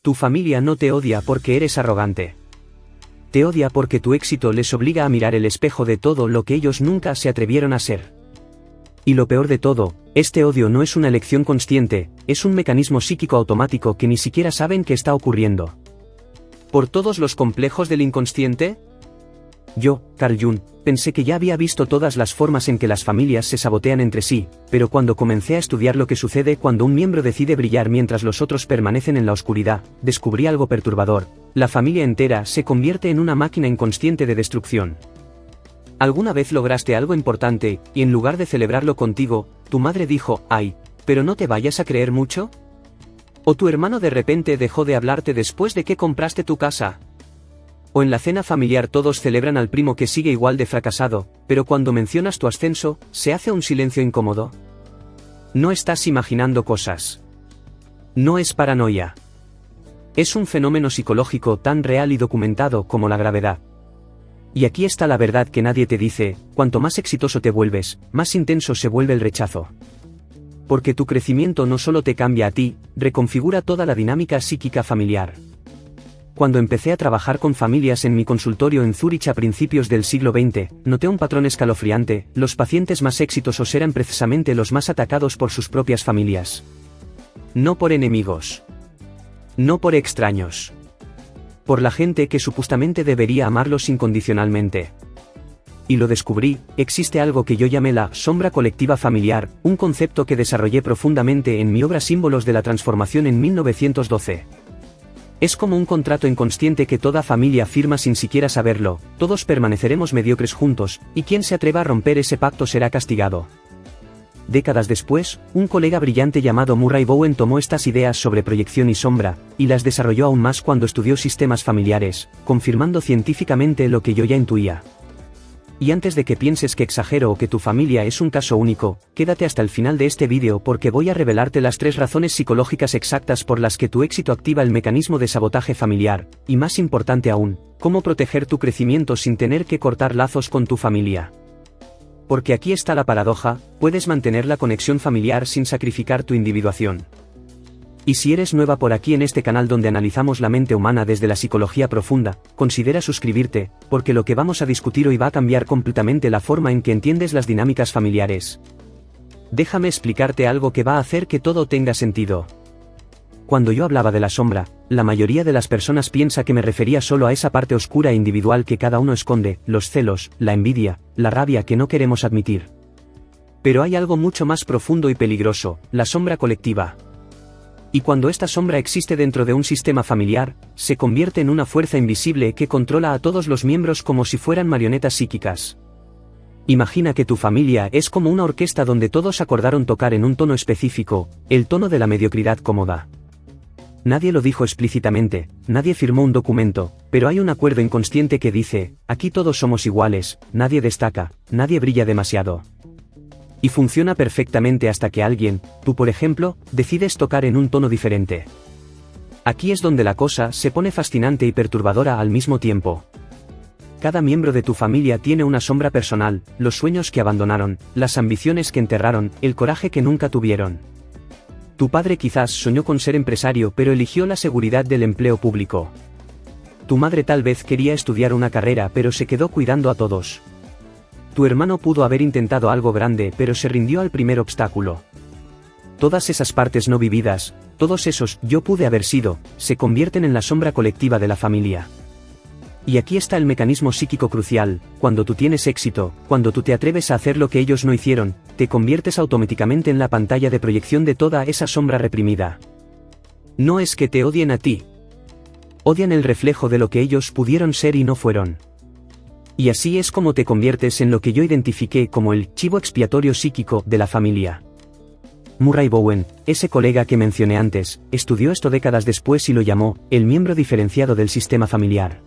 Tu familia no te odia porque eres arrogante. Te odia porque tu éxito les obliga a mirar el espejo de todo lo que ellos nunca se atrevieron a ser. Y lo peor de todo, este odio no es una elección consciente, es un mecanismo psíquico automático que ni siquiera saben que está ocurriendo. ¿Por todos los complejos del inconsciente? Yo, Carl Jung, pensé que ya había visto todas las formas en que las familias se sabotean entre sí, pero cuando comencé a estudiar lo que sucede cuando un miembro decide brillar mientras los otros permanecen en la oscuridad, descubrí algo perturbador: la familia entera se convierte en una máquina inconsciente de destrucción. ¿Alguna vez lograste algo importante, y en lugar de celebrarlo contigo, tu madre dijo, ay, pero no te vayas a creer mucho? ¿O tu hermano de repente dejó de hablarte después de que compraste tu casa? O en la cena familiar todos celebran al primo que sigue igual de fracasado, pero cuando mencionas tu ascenso, se hace un silencio incómodo. No estás imaginando cosas. No es paranoia. Es un fenómeno psicológico tan real y documentado como la gravedad. Y aquí está la verdad que nadie te dice: cuanto más exitoso te vuelves, más intenso se vuelve el rechazo. Porque tu crecimiento no solo te cambia a ti, reconfigura toda la dinámica psíquica familiar. Cuando empecé a trabajar con familias en mi consultorio en Zúrich a principios del siglo XX, noté un patrón escalofriante: los pacientes más exitosos eran precisamente los más atacados por sus propias familias. No por enemigos. No por extraños. Por la gente que supuestamente debería amarlos incondicionalmente. Y lo descubrí: existe algo que yo llamé la sombra colectiva familiar, un concepto que desarrollé profundamente en mi obra Símbolos de la Transformación en 1912. Es como un contrato inconsciente que toda familia firma sin siquiera saberlo: todos permaneceremos mediocres juntos, y quien se atreva a romper ese pacto será castigado. Décadas después, un colega brillante llamado Murray Bowen tomó estas ideas sobre proyección y sombra, y las desarrolló aún más cuando estudió sistemas familiares, confirmando científicamente lo que yo ya intuía. Y antes de que pienses que exagero o que tu familia es un caso único, quédate hasta el final de este vídeo porque voy a revelarte las 3 razones psicológicas exactas por las que tu éxito activa el mecanismo de sabotaje familiar, y más importante aún, cómo proteger tu crecimiento sin tener que cortar lazos con tu familia. Porque aquí está la paradoja: puedes mantener la conexión familiar sin sacrificar tu individuación. Y si eres nueva por aquí en este canal donde analizamos la mente humana desde la psicología profunda, considera suscribirte, porque lo que vamos a discutir hoy va a cambiar completamente la forma en que entiendes las dinámicas familiares. Déjame explicarte algo que va a hacer que todo tenga sentido. Cuando yo hablaba de la sombra, la mayoría de las personas piensa que me refería solo a esa parte oscura e individual que cada uno esconde: los celos, la envidia, la rabia que no queremos admitir. Pero hay algo mucho más profundo y peligroso: la sombra colectiva. Y cuando esta sombra existe dentro de un sistema familiar, se convierte en una fuerza invisible que controla a todos los miembros como si fueran marionetas psíquicas. Imagina que tu familia es como una orquesta donde todos acordaron tocar en un tono específico, el tono de la mediocridad cómoda. Nadie lo dijo explícitamente, nadie firmó un documento, pero hay un acuerdo inconsciente que dice: aquí todos somos iguales, nadie destaca, nadie brilla demasiado. Y funciona perfectamente hasta que alguien, tú por ejemplo, decides tocar en un tono diferente. Aquí es donde la cosa se pone fascinante y perturbadora al mismo tiempo. Cada miembro de tu familia tiene una sombra personal: los sueños que abandonaron, las ambiciones que enterraron, el coraje que nunca tuvieron. Tu padre quizás soñó con ser empresario pero eligió la seguridad del empleo público. Tu madre tal vez quería estudiar una carrera pero se quedó cuidando a todos. Tu hermano pudo haber intentado algo grande pero se rindió al primer obstáculo. Todas esas partes no vividas, todos esos yo pude haber sido, se convierten en la sombra colectiva de la familia. Y aquí está el mecanismo psíquico crucial: cuando tú tienes éxito, cuando tú te atreves a hacer lo que ellos no hicieron, te conviertes automáticamente en la pantalla de proyección de toda esa sombra reprimida. No es que te odien a ti. Odian el reflejo de lo que ellos pudieron ser y no fueron. Y así es como te conviertes en lo que yo identifiqué como el chivo expiatorio psíquico de la familia. Murray Bowen, ese colega que mencioné antes, estudió esto décadas después y lo llamó el miembro diferenciado del sistema familiar.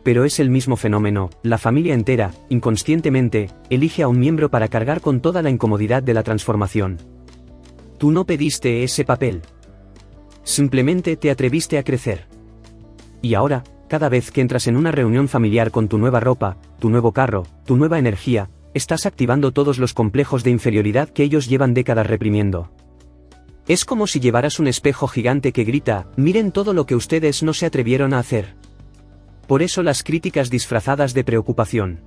Pero es el mismo fenómeno: la familia entera, inconscientemente, elige a un miembro para cargar con toda la incomodidad de la transformación. Tú no pediste ese papel. Simplemente te atreviste a crecer. Y ahora, cada vez que entras en una reunión familiar con tu nueva ropa, tu nuevo carro, tu nueva energía, estás activando todos los complejos de inferioridad que ellos llevan décadas reprimiendo. Es como si llevaras un espejo gigante que grita, miren todo lo que ustedes no se atrevieron a hacer. Por eso las críticas disfrazadas de preocupación.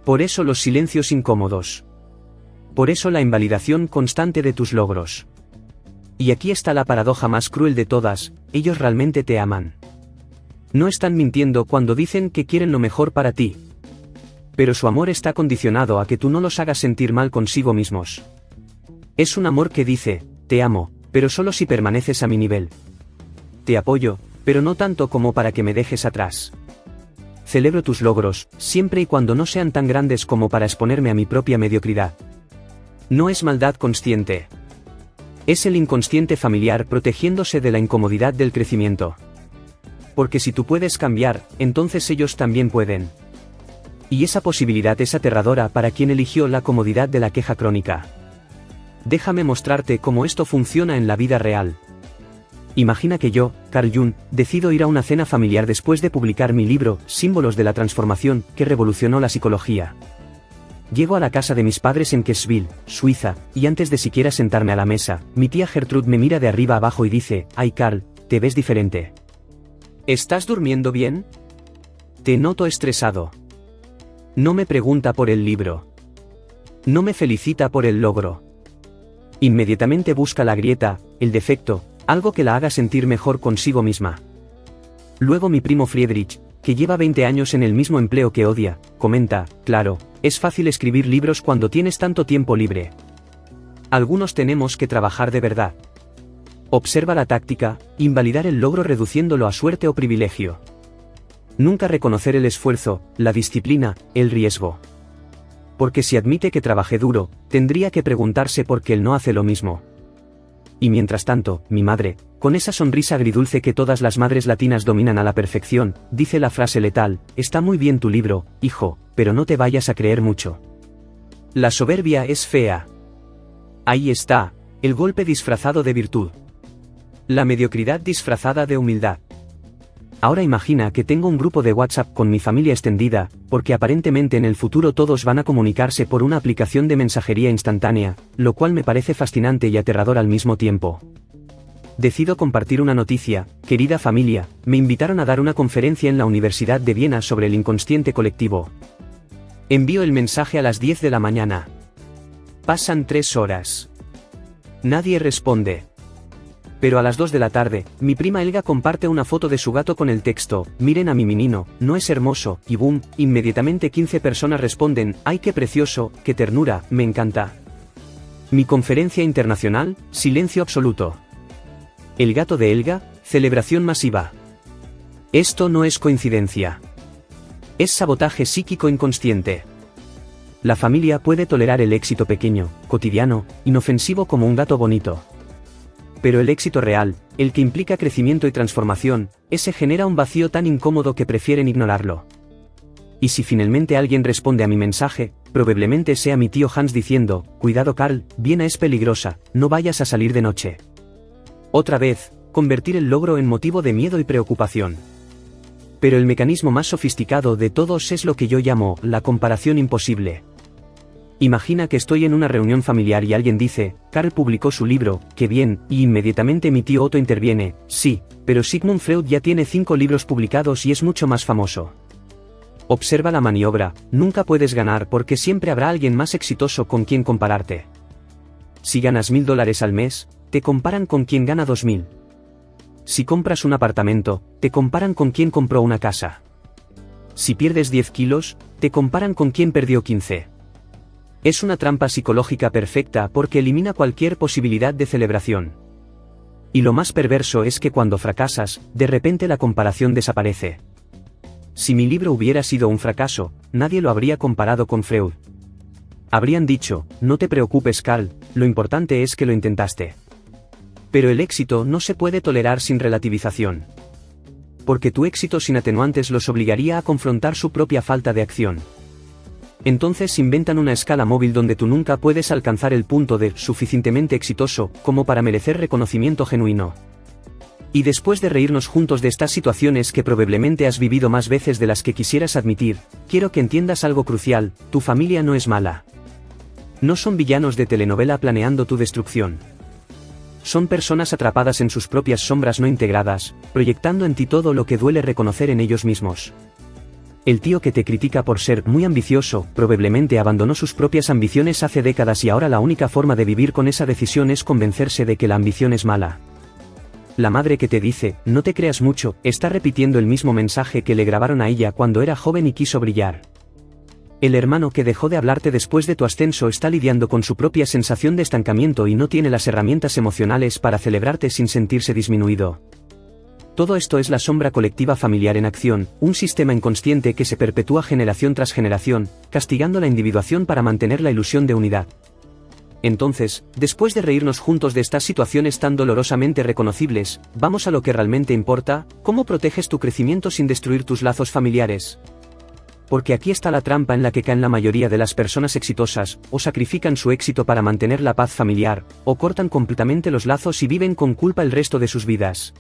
Por eso los silencios incómodos. Por eso la invalidación constante de tus logros. Y aquí está la paradoja más cruel de todas, ellos realmente te aman. No están mintiendo cuando dicen que quieren lo mejor para ti. Pero su amor está condicionado a que tú no los hagas sentir mal consigo mismos. Es un amor que dice, te amo, pero solo si permaneces a mi nivel. Te apoyo, pero no tanto como para que me dejes atrás. Celebro tus logros, siempre y cuando no sean tan grandes como para exponerme a mi propia mediocridad. No es maldad consciente. Es el inconsciente familiar protegiéndose de la incomodidad del crecimiento. Porque si tú puedes cambiar, entonces ellos también pueden. Y esa posibilidad es aterradora para quien eligió la comodidad de la queja crónica. Déjame mostrarte cómo esto funciona en la vida real. Imagina que yo, Carl Jung, decido ir a una cena familiar después de publicar mi libro, Símbolos de la Transformación, que revolucionó la psicología. Llego a la casa de mis padres en Kessville, Suiza, y antes de siquiera sentarme a la mesa, mi tía Gertrude me mira de arriba abajo y dice, ay Carl, te ves diferente. ¿Estás durmiendo bien? Te noto estresado. No me pregunta por el libro. No me felicita por el logro. Inmediatamente busca la grieta, el defecto, algo que la haga sentir mejor consigo misma. Luego mi primo Friedrich, que lleva 20 años en el mismo empleo que odia, comenta, claro, es fácil escribir libros cuando tienes tanto tiempo libre. Algunos tenemos que trabajar de verdad. Observa la táctica, invalidar el logro reduciéndolo a suerte o privilegio. Nunca reconocer el esfuerzo, la disciplina, el riesgo. Porque si admite que trabajé duro, tendría que preguntarse por qué él no hace lo mismo. Y mientras tanto, mi madre, con esa sonrisa agridulce que todas las madres latinas dominan a la perfección, dice la frase letal, está muy bien tu libro, hijo, pero no te vayas a creer mucho. La soberbia es fea. Ahí está, el golpe disfrazado de virtud. La mediocridad disfrazada de humildad. Ahora imagina que tengo un grupo de WhatsApp con mi familia extendida, porque aparentemente en el futuro todos van a comunicarse por una aplicación de mensajería instantánea, lo cual me parece fascinante y aterrador al mismo tiempo. Decido compartir una noticia, querida familia, me invitaron a dar una conferencia en la Universidad de Viena sobre el inconsciente colectivo. Envío el mensaje a las 10 de la mañana. Pasan 3 horas. Nadie responde. Pero a las 2 de la tarde, mi prima Elga comparte una foto de su gato con el texto, miren a mi menino, ¿no es hermoso? Y boom, inmediatamente 15 personas responden, ¡ay qué precioso, qué ternura, me encanta! Mi conferencia internacional, silencio absoluto. El gato de Elga, celebración masiva. Esto no es coincidencia. Es sabotaje psíquico inconsciente. La familia puede tolerar el éxito pequeño, cotidiano, inofensivo como un gato bonito. Pero el éxito real, el que implica crecimiento y transformación, ese genera un vacío tan incómodo que prefieren ignorarlo. Y si finalmente alguien responde a mi mensaje, probablemente sea mi tío Hans diciendo, cuidado Carl, Viena es peligrosa, no vayas a salir de noche. Otra vez, convertir el logro en motivo de miedo y preocupación. Pero el mecanismo más sofisticado de todos es lo que yo llamo la comparación imposible. Imagina que estoy en una reunión familiar y alguien dice, Carl publicó su libro, qué bien, y inmediatamente mi tío Otto interviene, sí, pero Sigmund Freud ya tiene 5 libros publicados y es mucho más famoso. Observa la maniobra, nunca puedes ganar porque siempre habrá alguien más exitoso con quien compararte. Si ganas $1000 al mes, te comparan con quien gana 2000. Si compras un apartamento, te comparan con quien compró una casa. Si pierdes 10 kilos, te comparan con quien perdió 15. Es una trampa psicológica perfecta porque elimina cualquier posibilidad de celebración. Y lo más perverso es que cuando fracasas, de repente la comparación desaparece. Si mi libro hubiera sido un fracaso, nadie lo habría comparado con Freud. Habrían dicho, no te preocupes Carl, lo importante es que lo intentaste. Pero el éxito no se puede tolerar sin relativización. Porque tu éxito sin atenuantes los obligaría a confrontar su propia falta de acción. Entonces inventan una escala móvil donde tú nunca puedes alcanzar el punto de suficientemente exitoso como para merecer reconocimiento genuino. Y después de reírnos juntos de estas situaciones que probablemente has vivido más veces de las que quisieras admitir, quiero que entiendas algo crucial, tu familia no es mala. No son villanos de telenovela planeando tu destrucción. son personas atrapadas en sus propias sombras no integradas, proyectando en ti todo lo que duele reconocer en ellos mismos. El tío que te critica por ser muy ambicioso, probablemente abandonó sus propias ambiciones hace décadas y ahora la única forma de vivir con esa decisión es convencerse de que la ambición es mala. La madre que te dice, no te creas mucho, está repitiendo el mismo mensaje que le grabaron a ella cuando era joven y quiso brillar. El hermano que dejó de hablarte después de tu ascenso está lidiando con su propia sensación de estancamiento y no tiene las herramientas emocionales para celebrarte sin sentirse disminuido. Todo esto es la sombra colectiva familiar en acción, un sistema inconsciente que se perpetúa generación tras generación, castigando la individuación para mantener la ilusión de unidad. Entonces, después de reírnos juntos de estas situaciones tan dolorosamente reconocibles, vamos a lo que realmente importa: ¿cómo proteges tu crecimiento sin destruir tus lazos familiares? Porque aquí está la trampa en la que caen la mayoría de las personas exitosas: o sacrifican su éxito para mantener la paz familiar, o cortan completamente los lazos y viven con culpa el resto de sus vidas.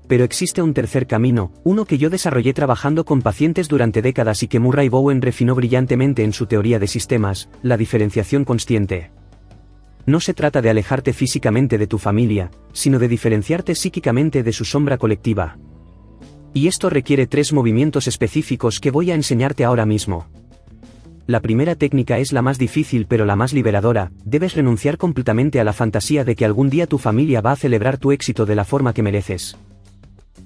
Pero existe un tercer camino, uno que yo desarrollé trabajando con pacientes durante décadas y que Murray Bowen refinó brillantemente en su teoría de sistemas: la diferenciación consciente. No se trata de alejarte físicamente de tu familia, sino de diferenciarte psíquicamente de su sombra colectiva. Y esto requiere 3 movimientos específicos que voy a enseñarte ahora mismo. La primera técnica es la más difícil pero la más liberadora: debes renunciar completamente a la fantasía de que algún día tu familia va a celebrar tu éxito de la forma que mereces.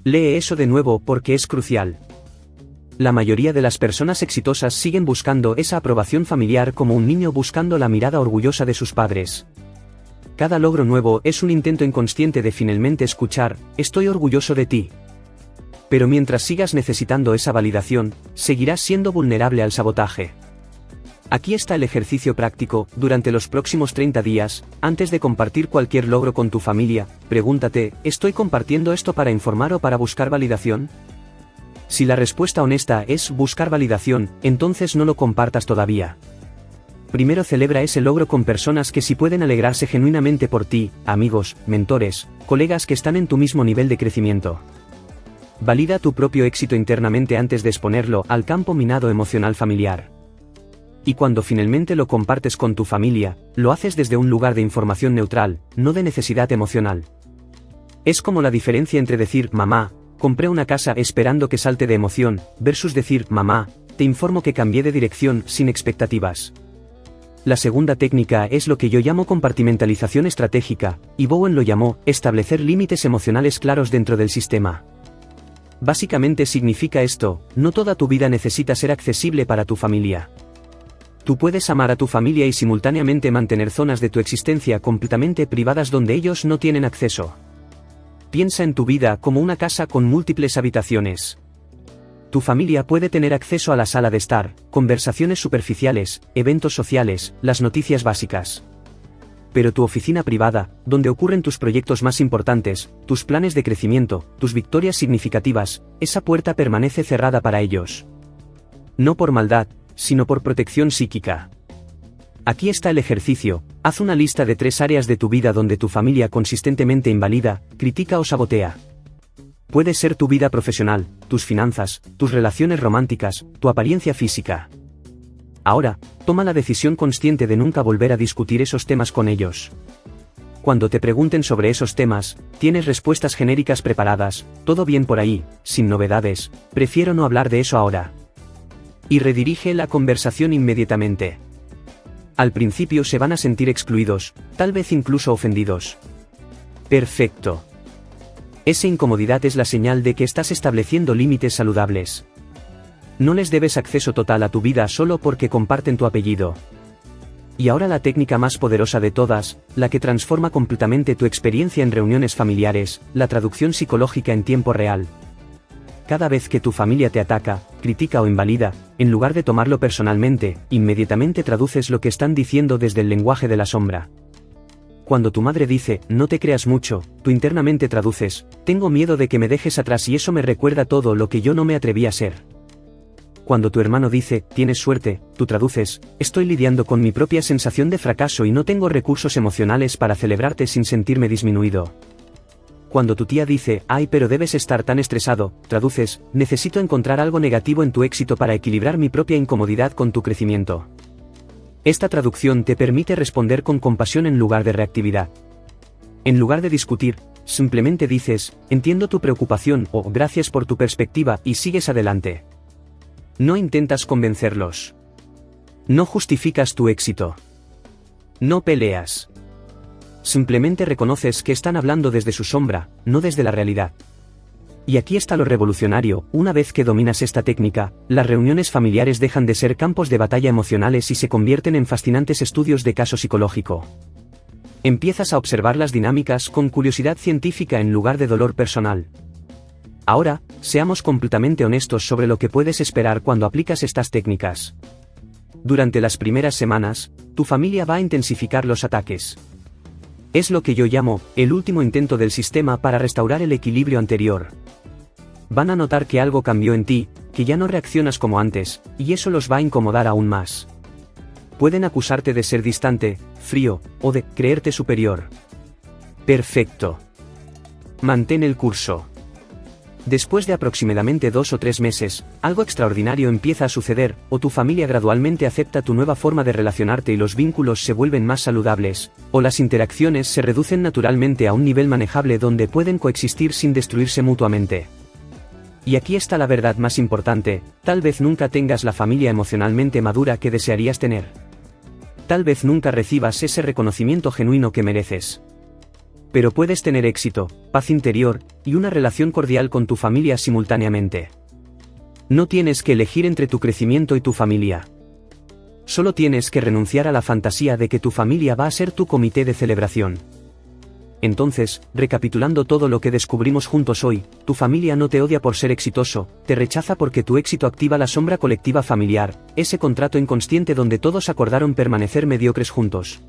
Lee eso de nuevo porque es crucial. La mayoría de las personas exitosas siguen buscando esa aprobación familiar como un niño buscando la mirada orgullosa de sus padres. Cada logro nuevo es un intento inconsciente de finalmente escuchar: estoy orgulloso de ti. Pero mientras sigas necesitando esa validación, seguirás siendo vulnerable al sabotaje. Aquí está el ejercicio práctico: durante los próximos 30 días, antes de compartir cualquier logro con tu familia, pregúntate: ¿estoy compartiendo esto para informar o para buscar validación? Si la respuesta honesta es buscar validación, entonces no lo compartas todavía. Primero celebra ese logro con personas que sí pueden alegrarse genuinamente por ti: amigos, mentores, colegas que están en tu mismo nivel de crecimiento. Valida tu propio éxito internamente antes de exponerlo al campo minado emocional familiar. Y cuando finalmente lo compartes con tu familia, lo haces desde un lugar de información neutral, no de necesidad emocional. Es como la diferencia entre decir: mamá, compré una casa, esperando que salte de emoción, versus decir: mamá, te informo que cambié de dirección, sin expectativas. La segunda técnica es lo que yo llamo compartimentalización estratégica, y Bowen lo llamó establecer límites emocionales claros dentro del sistema. Básicamente significa esto: no toda tu vida necesita ser accesible para tu familia. Tú puedes amar a tu familia y simultáneamente mantener zonas de tu existencia completamente privadas donde ellos no tienen acceso. Piensa en tu vida como una casa con múltiples habitaciones. Tu familia puede tener acceso a la sala de estar, conversaciones superficiales, eventos sociales, las noticias básicas. Pero tu oficina privada, donde ocurren tus proyectos más importantes, tus planes de crecimiento, tus victorias significativas, esa puerta permanece cerrada para ellos. No por maldad, sino por protección psíquica. Aquí está el ejercicio: haz una lista de 3 áreas de tu vida donde tu familia consistentemente invalida, critica o sabotea. Puede ser tu vida profesional, tus finanzas, tus relaciones románticas, tu apariencia física. Ahora, toma la decisión consciente de nunca volver a discutir esos temas con ellos. Cuando te pregunten sobre esos temas, tienes respuestas genéricas preparadas: todo bien por ahí, sin novedades, prefiero no hablar de eso ahora. Y redirige la conversación inmediatamente. Al principio se van a sentir excluidos, tal vez incluso ofendidos. Perfecto. Esa incomodidad es la señal de que estás estableciendo límites saludables. No les debes acceso total a tu vida solo porque comparten tu apellido. Y ahora la técnica más poderosa de todas, la que transforma completamente tu experiencia en reuniones familiares: la traducción psicológica en tiempo real. Cada vez que tu familia te ataca, critica o invalida, en lugar de tomarlo personalmente, inmediatamente traduces lo que están diciendo desde el lenguaje de la sombra. Cuando tu madre dice: no te creas mucho, tú internamente traduces: tengo miedo de que me dejes atrás y eso me recuerda todo lo que yo no me atreví a ser. Cuando tu hermano dice: tienes suerte, tú traduces: estoy lidiando con mi propia sensación de fracaso y no tengo recursos emocionales para celebrarte sin sentirme disminuido. Cuando tu tía dice: ay, pero debes estar tan estresado, traduces: necesito encontrar algo negativo en tu éxito para equilibrar mi propia incomodidad con tu crecimiento. Esta traducción te permite responder con compasión en lugar de reactividad. En lugar de discutir, simplemente dices, entiendo tu preocupación o gracias por tu perspectiva y sigues adelante. No intentas convencerlos. No justificas tu éxito. No peleas. Simplemente reconoces que están hablando desde su sombra, no desde la realidad. Y aquí está lo revolucionario: una vez que dominas esta técnica, las reuniones familiares dejan de ser campos de batalla emocionales y se convierten en fascinantes estudios de caso psicológico. Empiezas a observar las dinámicas con curiosidad científica en lugar de dolor personal. Ahora, seamos completamente honestos sobre lo que puedes esperar cuando aplicas estas técnicas. Durante las primeras semanas, tu familia va a intensificar los ataques. Es lo que yo llamo el último intento del sistema para restaurar el equilibrio anterior. Van a notar que algo cambió en ti, que ya no reaccionas como antes, y eso los va a incomodar aún más. Pueden acusarte de ser distante, frío, o de creerte superior. Perfecto. Mantén el curso. Después de aproximadamente 2 o 3 meses, algo extraordinario empieza a suceder, o tu familia gradualmente acepta tu nueva forma de relacionarte y los vínculos se vuelven más saludables, o las interacciones se reducen naturalmente a un nivel manejable donde pueden coexistir sin destruirse mutuamente. Y aquí está la verdad más importante: tal vez nunca tengas la familia emocionalmente madura que desearías tener. Tal vez nunca recibas ese reconocimiento genuino que mereces. Pero puedes tener éxito, paz interior, y una relación cordial con tu familia simultáneamente. No tienes que elegir entre tu crecimiento y tu familia. Solo tienes que renunciar a la fantasía de que tu familia va a ser tu comité de celebración. Entonces, recapitulando todo lo que descubrimos juntos hoy, tu familia no te odia por ser exitoso, te rechaza porque tu éxito activa la sombra colectiva familiar, ese contrato inconsciente donde todos acordaron permanecer mediocres juntos.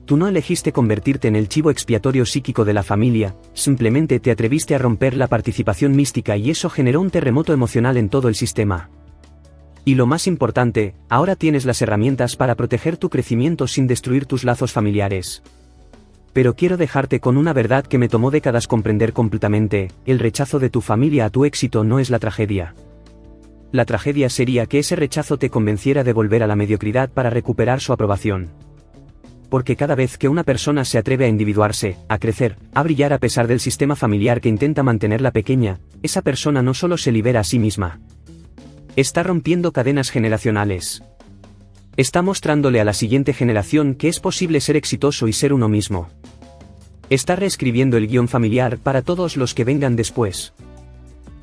Tú no elegiste convertirte en el chivo expiatorio psíquico de la familia, simplemente te atreviste a romper la participación mística y eso generó un terremoto emocional en todo el sistema. Y lo más importante, ahora tienes las herramientas para proteger tu crecimiento sin destruir tus lazos familiares. Pero quiero dejarte con una verdad que me tomó décadas comprender completamente: el rechazo de tu familia a tu éxito no es la tragedia. La tragedia sería que ese rechazo te convenciera de volver a la mediocridad para recuperar su aprobación. Porque cada vez que una persona se atreve a individuarse, a crecer, a brillar a pesar del sistema familiar que intenta mantenerla pequeña, esa persona no solo se libera a sí misma. Está rompiendo cadenas generacionales. Está mostrándole a la siguiente generación que es posible ser exitoso y ser uno mismo. Está reescribiendo el guión familiar para todos los que vengan después.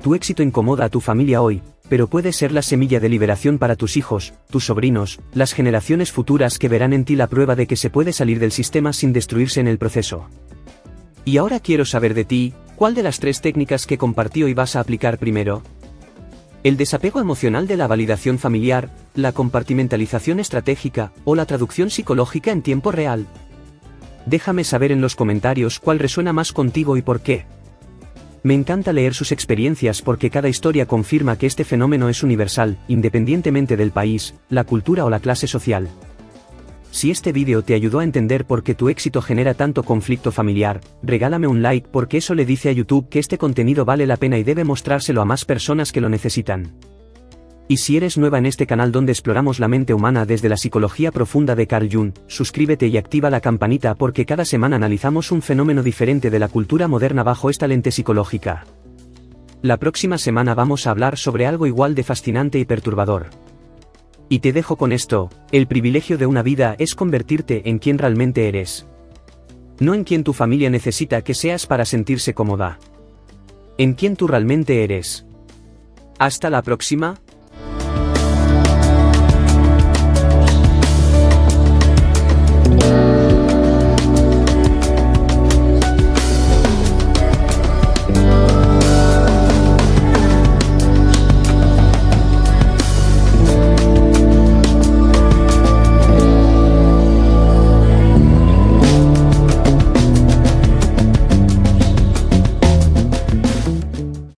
Tu éxito incomoda a tu familia hoy, pero puede ser la semilla de liberación para tus hijos, tus sobrinos, las generaciones futuras que verán en ti la prueba de que se puede salir del sistema sin destruirse en el proceso. Y ahora quiero saber de ti, ¿cuál de las 3 técnicas que compartí hoy vas a aplicar primero? ¿El desapego emocional de la validación familiar, la compartimentalización estratégica, o la traducción psicológica en tiempo real? Déjame saber en los comentarios cuál resuena más contigo y por qué. Me encanta leer sus experiencias porque cada historia confirma que este fenómeno es universal, independientemente del país, la cultura o la clase social. Si este vídeo te ayudó a entender por qué tu éxito genera tanto conflicto familiar, regálame un like porque eso le dice a YouTube que este contenido vale la pena y debe mostrárselo a más personas que lo necesitan. Y si eres nueva en este canal donde exploramos la mente humana desde la psicología profunda de Carl Jung, suscríbete y activa la campanita porque cada semana analizamos un fenómeno diferente de la cultura moderna bajo esta lente psicológica. La próxima semana vamos a hablar sobre algo igual de fascinante y perturbador. Y te dejo con esto: el privilegio de una vida es convertirte en quien realmente eres. No en quien tu familia necesita que seas para sentirse cómoda. En quien tú realmente eres. Hasta la próxima.